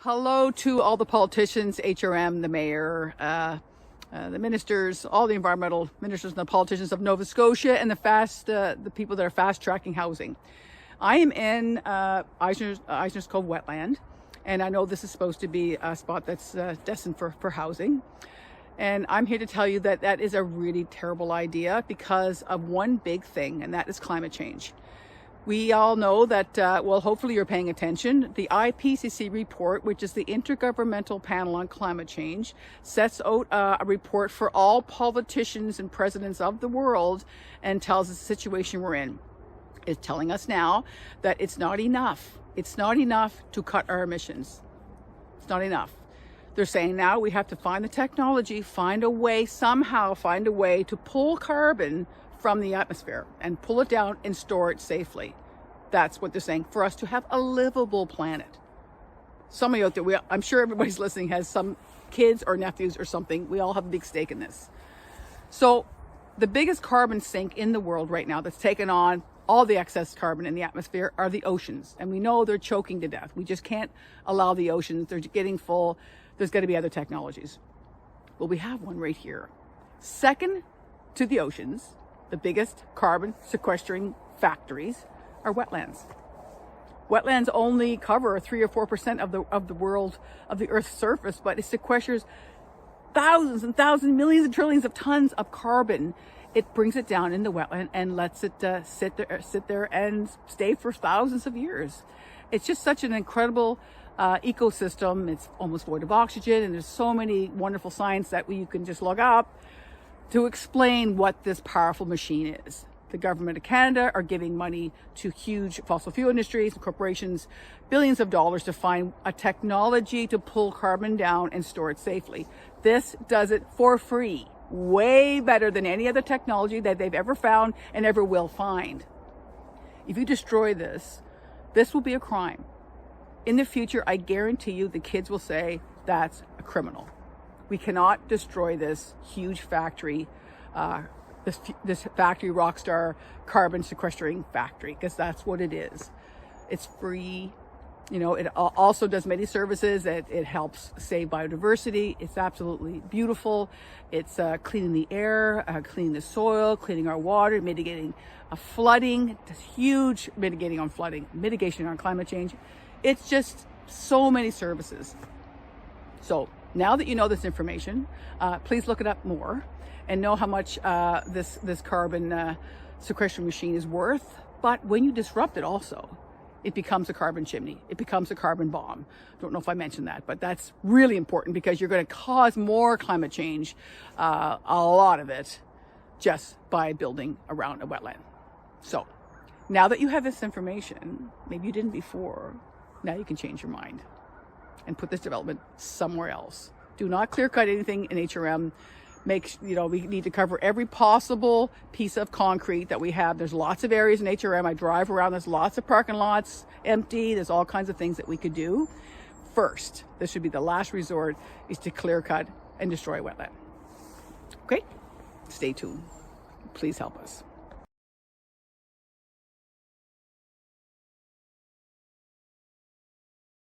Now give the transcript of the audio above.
Hello to all the politicians, HRM, the mayor, the ministers, all the environmental ministers and the politicians of Nova Scotia, and the people that are fast tracking housing. I am in Eisner's Cove Wetland, and I know this is supposed to be a spot that's destined for housing. And I'm here to tell you that that is a really terrible idea because of one big thing, and that is climate change. We all know that, well, hopefully you're paying attention. The IPCC report, which is the Intergovernmental Panel on Climate Change, sets out a report for all politicians and presidents of the world and tells us the situation we're in. It's telling us now that it's not enough. It's not enough to cut our emissions. It's not enough. They're saying now we have to find the technology, find a way to pull carbon from the atmosphere and pull it down and store it safely. That's what they're saying, for us to have a livable planet. Some of you out there, I'm sure everybody's listening has some kids or nephews or something. We all have a big stake in this. So the biggest carbon sink in the world right now that's taken on all the excess carbon in the atmosphere are the oceans. And we know they're choking to death. We just can't allow the oceans. They're getting full. There's got to be other technologies. Well, we have one right here. Second to the oceans, the biggest carbon sequestering factories are wetlands. Wetlands only cover 3 or 4% of the world, of the Earth's surface, but it sequesters thousands and thousands, millions and trillions of tons of carbon. It brings it down in the wetland and lets it sit there and stay for thousands of years. It's just such an incredible ecosystem. It's almost void of oxygen, and there's so many wonderful science that you can just look up to explain what this powerful machine is. The government of Canada are giving money to huge fossil fuel industries and corporations, billions of dollars, to find a technology to pull carbon down and store it safely. This does it for free, way better than any other technology that they've ever found and ever will find. If you destroy this, this will be a crime. In the future, I guarantee you the kids will say that's a criminal. We cannot destroy this huge factory, this factory rockstar carbon sequestering factory, because that's what it is. It's free. You know, it also does many services. It helps save biodiversity. It's absolutely beautiful. It's cleaning the air, cleaning the soil, cleaning our water, mitigating flooding. It's huge mitigation on climate change. It's just so many services. So now that you know this information, please look it up more and know how much this carbon sequestration machine is worth. But when you disrupt it also, it becomes a carbon chimney. It becomes a carbon bomb. I don't know if I mentioned that, but that's really important because you're going to cause more climate change, a lot of it, just by building around a wetland. So now that you have this information, maybe you didn't before, now you can change your mind and put this development somewhere else. Do not clear cut anything in HRM. We need to cover every possible piece of concrete that we have. There's lots of areas in HRM. I drive around, there's lots of parking lots empty. There's all kinds of things that we could do. First, this should be the last resort, is to clear cut and destroy wetland. Okay? Stay tuned. Please help us.